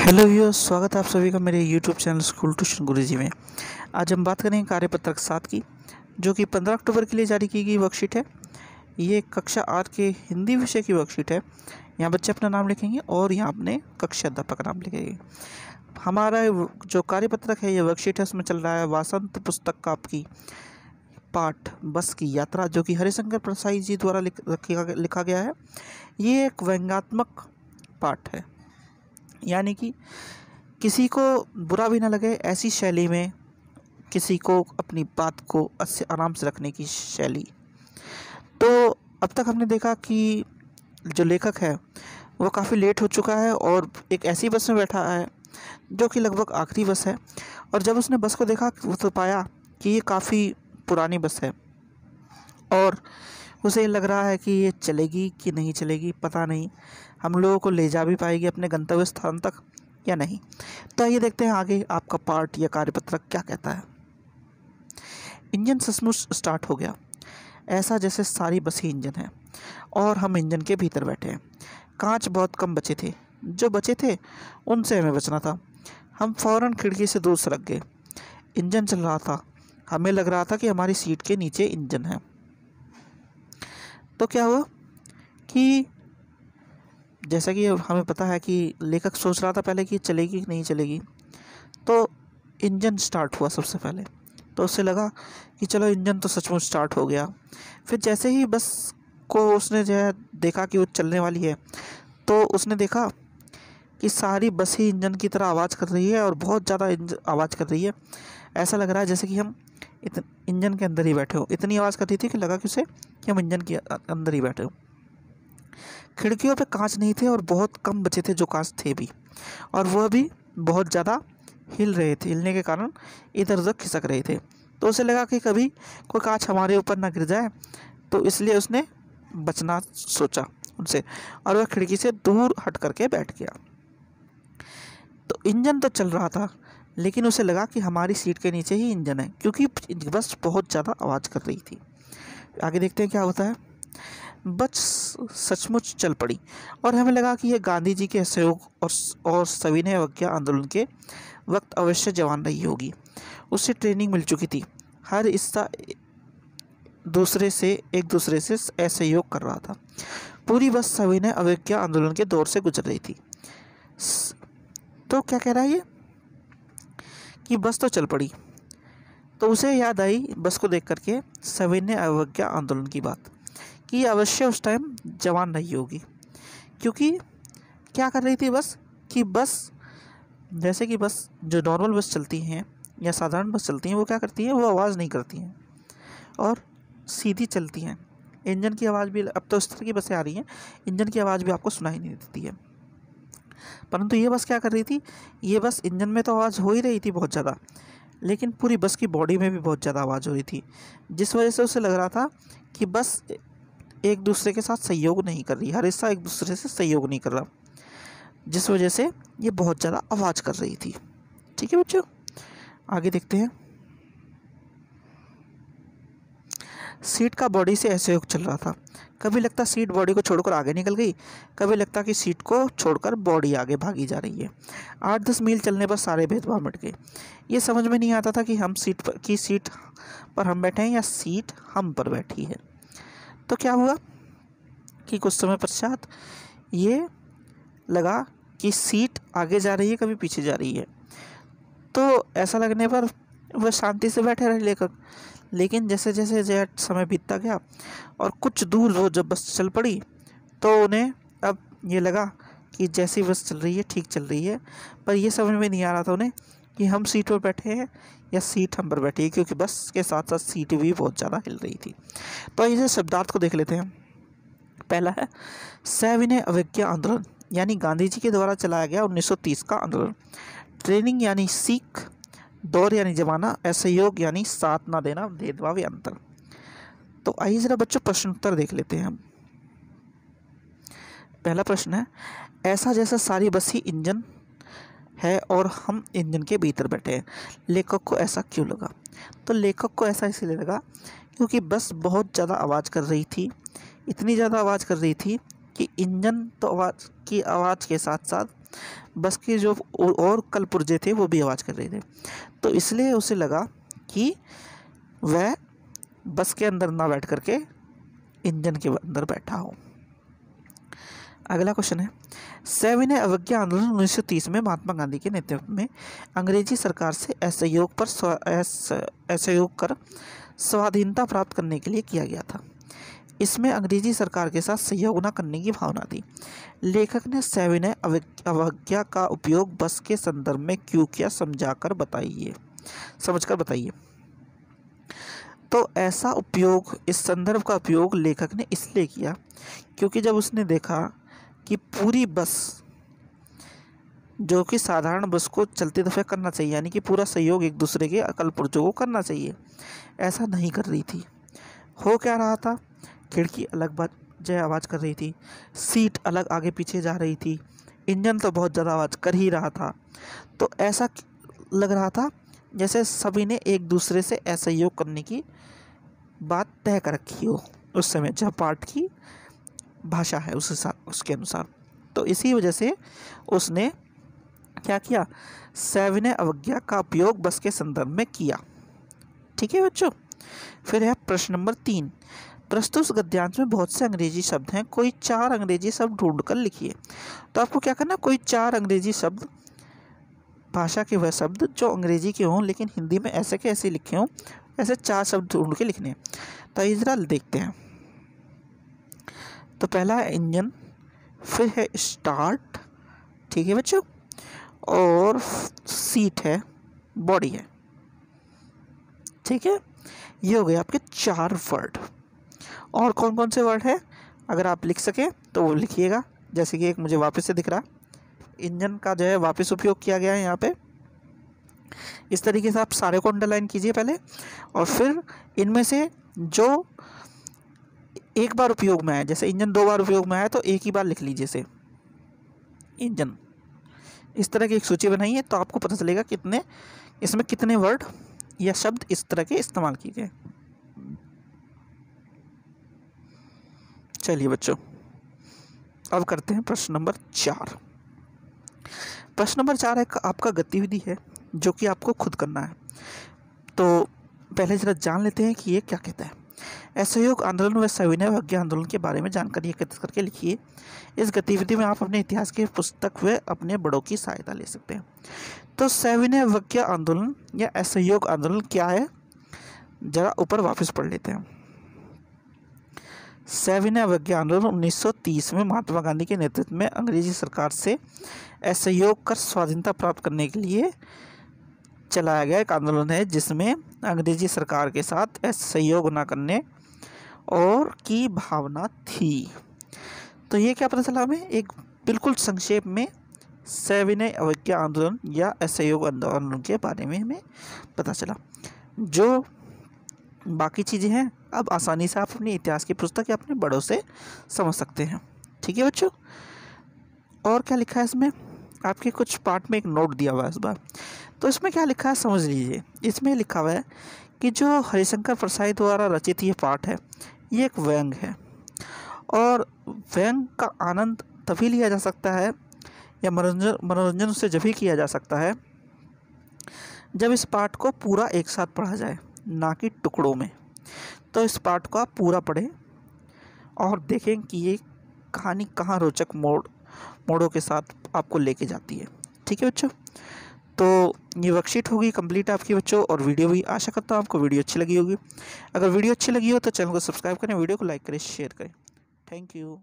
Hello viewers, स्वागत है आप सभी का मेरे यूट्यूब चैनल स्कूल ट्यूशन गुरुजी में। आज हम बात करेंगे कार्यपत्रक 7 की, जो कि 15 अक्टूबर के लिए जारी की गई वर्कशीट है। ये कक्षा 8 के हिंदी विषय की वर्कशीट है। यहाँ बच्चे अपना नाम लिखेंगे और यहाँ अपने कक्षा अध्यापक का नाम लिखेंगे। हमारा जो कार्यपत्रक है, ये वर्कशीट है, उसमें चल रहा है वासंत पुस्तक का आपकी पाठ बस की यात्रा, जो कि हरिशंकर प्रसाई जी द्वारा लिखा गया है। ये एक व्यंग्यात्मक पाठ है, यानी कि किसी को बुरा भी ना लगे ऐसी शैली में, किसी को अपनी बात को आराम से रखने की शैली। तो अब तक हमने देखा कि जो लेखक है वो काफ़ी लेट हो चुका है और एक ऐसी बस में बैठा है जो कि लगभग आखिरी बस है। और जब उसने बस को देखा तो पाया कि ये काफ़ी पुरानी बस है और उसे लग रहा है कि ये चलेगी कि नहीं चलेगी, पता नहीं हम लोगों को ले जा भी पाएगी अपने गंतव्य स्थान तक या नहीं। तो आइए देखते हैं आगे आपका पाठ या कार्यपत्रक क्या कहता है। इंजन सचमुच स्टार्ट हो गया, ऐसा जैसे सारी बस ही इंजन है और हम इंजन के भीतर बैठे हैं। कांच बहुत कम बचे थे, जो बचे थे उनसे हमें बचना था। हम फौरन खिड़की से दूर सरक गए। इंजन चल रहा था, हमें लग रहा था कि हमारी सीट के नीचे इंजन है। तो क्या हुआ कि जैसा कि हमें पता है कि लेखक सोच रहा था पहले कि चलेगी कि नहीं चलेगी, तो इंजन स्टार्ट हुआ सबसे पहले। तो उससे लगा कि चलो इंजन तो सचमुच स्टार्ट हो गया। फिर जैसे ही बस को उसने जो है देखा कि वो चलने वाली है, तो उसने देखा कि सारी बस ही इंजन की तरह आवाज़ कर रही है और बहुत ज़्यादा आवाज़ कर रही है। ऐसा लग रहा है जैसे कि हम इंजन के अंदर ही बैठे हो। इतनी आवाज़ कर रही थी कि लगा कि उसे कि हम इंजन के अंदर ही बैठे हो। खिड़कियों पे कांच नहीं थे और बहुत कम बचे थे जो कांच थे भी, और वह भी बहुत ज़्यादा हिल रहे थे। हिलने के कारण इधर उधर खिसक रहे थे। तो उसे लगा कि कभी कोई कांच हमारे ऊपर ना गिर जाए, तो इसलिए उसने बचना सोचा उनसे और वह खिड़की से दूर हट करके बैठ गया। तो इंजन तो चल रहा था, लेकिन उसे लगा कि हमारी सीट के नीचे ही इंजन है, क्योंकि बस बहुत ज़्यादा आवाज़ कर रही थी। आगे देखते हैं क्या होता है। बस सचमुच चल पड़ी और हमें लगा कि यह गांधी जी के असहयोग और सविनय अवज्ञा आंदोलन के वक्त अवश्य जवान रही होगी। उससे ट्रेनिंग मिल चुकी थी। हर हिस्सा एक दूसरे से असहयोग कर रहा था। पूरी बस सविनय अवज्ञा आंदोलन के दौर से गुजर रही थी। तो क्या कह रहा है ये कि बस तो चल पड़ी, तो उसे याद आई बस को देख करके सविनय अवज्ञा आंदोलन की बात, कि अवश्य उस टाइम जवान नहीं होगी। क्योंकि क्या कर रही थी बस, कि बस जैसे कि बस जो नॉर्मल बस चलती हैं या साधारण बस चलती हैं, वो क्या करती हैं, वो आवाज़ नहीं करती हैं और सीधी चलती हैं। इंजन की आवाज़ भी, अब तो इस तरह की बसें आ रही हैं, इंजन की आवाज़ भी आपको सुनाई नहीं देती है। परंतु ये बस क्या कर रही थी, ये बस इंजन में तो आवाज़ हो ही रही थी बहुत ज़्यादा, लेकिन पूरी बस की बॉडी में भी बहुत ज़्यादा आवाज़ हो रही थी, जिस वजह से उसे लग रहा था कि बस एक दूसरे के साथ सहयोग नहीं कर रही, हर हिस्सा एक दूसरे से सहयोग नहीं कर रहा, जिस वजह से ये बहुत ज़्यादा आवाज़ कर रही थी। ठीक है बच्चों, आगे देखते हैं। सीट का बॉडी से असहयोग चल रहा था। कभी लगता सीट बॉडी को छोड़कर आगे निकल गई, कभी लगता कि सीट को छोड़कर बॉडी आगे भागी जा रही है। 8-10 मील चलने पर सारे भेदभाव मिट गए। ये समझ में नहीं आता था कि सीट पर हम बैठे हैं या सीट हम पर बैठी है। तो क्या हुआ कि कुछ समय पश्चात ये लगा कि सीट आगे जा रही है, कभी पीछे जा रही है। तो ऐसा लगने पर वह शांति से बैठे रहे लेखक। लेकिन जैसे जैसे समय बीतता गया और कुछ दूर वो जब बस चल पड़ी, तो उन्हें अब ये लगा कि जैसी बस चल रही है ठीक चल रही है, पर ये समझ में नहीं आ रहा था उन्हें कि हम सीट पर बैठे हैं या सीट हम पर बैठी है, क्योंकि बस के साथ साथ सीट भी बहुत ज़्यादा हिल रही थी। तो इसे शब्दार्थ को देख लेते हैं। पहला है सविनय अवज्ञा आंदोलन, यानी गांधी जी के द्वारा चलाया गया 1930 का आंदोलन। ट्रेनिंग यानी सीख, दौर यानी जमाना, असहयोग यानी साथ ना देना, भेदभाव या अंतर। तो आइए जरा बच्चों प्रश्न उत्तर देख लेते हैं हम। पहला प्रश्न है, ऐसा जैसा सारी बस ही इंजन है और हम इंजन के भीतर बैठे हैं, लेखक को ऐसा क्यों लगा? तो लेखक को ऐसा इसलिए लगा क्योंकि बस बहुत ज़्यादा आवाज़ कर रही थी, इतनी ज़्यादा आवाज़ कर रही थी कि इंजन तो आवाज़ की आवाज़ के साथ साथ बस के जो और कल पुर्जे थे वो भी आवाज़ कर रहे थे। तो इसलिए उसे लगा कि वह बस के अंदर ना बैठ करके इंजन के अंदर बैठा हो। अगला क्वेश्चन है, सविनय अवज्ञा आंदोलन 1930 में महात्मा गांधी के नेतृत्व में अंग्रेजी सरकार से असहयोग कर स्वाधीनता प्राप्त करने के लिए किया गया था। इसमें अंग्रेजी सरकार के साथ सहयोग न करने की भावना थी। लेखक ने सविनय अवज्ञा का उपयोग बस के संदर्भ में क्यों किया, समझकर बताइए। तो ऐसा उपयोग, इस संदर्भ का उपयोग लेखक ने इसलिए किया क्योंकि जब उसने देखा कि पूरी बस, जो कि साधारण बस को चलते दफे करना चाहिए, यानी कि पूरा सहयोग एक दूसरे के अकल पुर्जों को करना चाहिए, ऐसा नहीं कर रही थी। हो क्या रहा था, खिड़की अलग जय आवाज़ कर रही थी, सीट अलग आगे पीछे जा रही थी, इंजन तो बहुत ज़्यादा आवाज़ कर ही रहा था। तो ऐसा लग रहा था जैसे सभी ने एक दूसरे से असहयोग करने की बात तय कर रखी हो उस समय, जब पाठ की भाषा है उसके अनुसार। तो इसी वजह से उसने क्या किया, सविनय अवज्ञा का उपयोग बस के संदर्भ में किया। ठीक है बच्चों। फिर है प्रश्न नंबर 3, प्रस्तुत गद्यांश में बहुत से अंग्रेजी शब्द हैं, कोई 4 अंग्रेजी शब्द ढूंढकर लिखिए। तो आपको क्या करना, कोई 4 अंग्रेजी शब्द, भाषा के वह शब्द जो अंग्रेजी के हों लेकिन हिंदी में ऐसे के ऐसे लिखे हों, ऐसे 4 शब्द ढूंढ के लिखने। तो ये जरा देखते हैं। तो पहला है इंजन, फिर है स्टार्ट, ठीक है बच्चों, और सीट है, बॉडी है। ठीक है, ये हो गए आपके 4 वर्ड। और कौन कौन से वर्ड है, अगर आप लिख सकें तो वो लिखिएगा। जैसे कि एक मुझे वापस से दिख रहा, इंजन का जो है वापस उपयोग किया गया है यहाँ पे। इस तरीके से आप सारे को अंडरलाइन कीजिए पहले, और फिर इनमें से जो एक बार उपयोग में है, जैसे इंजन 2 बार उपयोग में है तो एक ही बार लिख लीजिए से इंजन। इस तरह की एक सूची बनाइए तो आपको पता चलेगा इसमें कितने वर्ड या शब्द इस तरह के इस्तेमाल किए गए। चलिए बच्चों, अब करते हैं प्रश्न नंबर 4। प्रश्न नंबर 4 एक आपका गतिविधि है जो कि आपको खुद करना है। तो पहले जरा जान लेते हैं कि ये क्या कहता है। असहयोग आंदोलन व सविनय अवज्ञा आंदोलन के बारे में जानकारी एकत्रित करके लिखिए। इस गतिविधि में आप अपने इतिहास के पुस्तक व अपने बड़ों की सहायता ले सकते हैं। तो सविनय अवज्ञा आंदोलन या असहयोग आंदोलन क्या है, जरा ऊपर वापस पढ़ लेते हैं। सविनय अवज्ञा आंदोलन 1930 में महात्मा गांधी के नेतृत्व में अंग्रेजी सरकार से असहयोग कर स्वाधीनता प्राप्त करने के लिए चलाया गया एक आंदोलन है, जिसमें अंग्रेजी सरकार के साथ सहयोग न करने और की भावना थी। तो ये क्या पता चला हमें, एक बिल्कुल संक्षेप में सविनय अवज्ञा आंदोलन या असहयोग आंदोलन के बारे में हमें पता चला। जो बाकी चीज़ें हैं अब आसानी से आप अपने इतिहास की पुस्तक या अपने बड़ों से समझ सकते हैं। ठीक है बच्चों। और क्या लिखा है इसमें, आपके कुछ पार्ट में एक नोट दिया हुआ है इस बार। तो इसमें क्या लिखा है समझ लीजिए। इसमें लिखा हुआ है कि जो हरिशंकर प्रसाद द्वारा रचित ये पाठ है, ये एक व्यंग है, और व्यंग का आनंद तभी लिया जा सकता है या मनोरंजन उससे जब भी किया जा सकता है जब इस पाठ को पूरा एक साथ पढ़ा जाए, ना कि टुकड़ों में। तो इस पाठ को आप पूरा पढ़ें और देखें कि ये कहानी कहाँ रोचक मोड़ों के साथ आपको लेके जाती है। ठीक है बच्चों। तो ये वर्कशीट होगी कंप्लीट आपकी बच्चों, और वीडियो भी आशा करता हूँ आपको वीडियो अच्छी लगी होगी। अगर वीडियो अच्छी लगी हो तो चैनल को सब्सक्राइब करें, वीडियो को लाइक करें, शेयर करें। Thank you.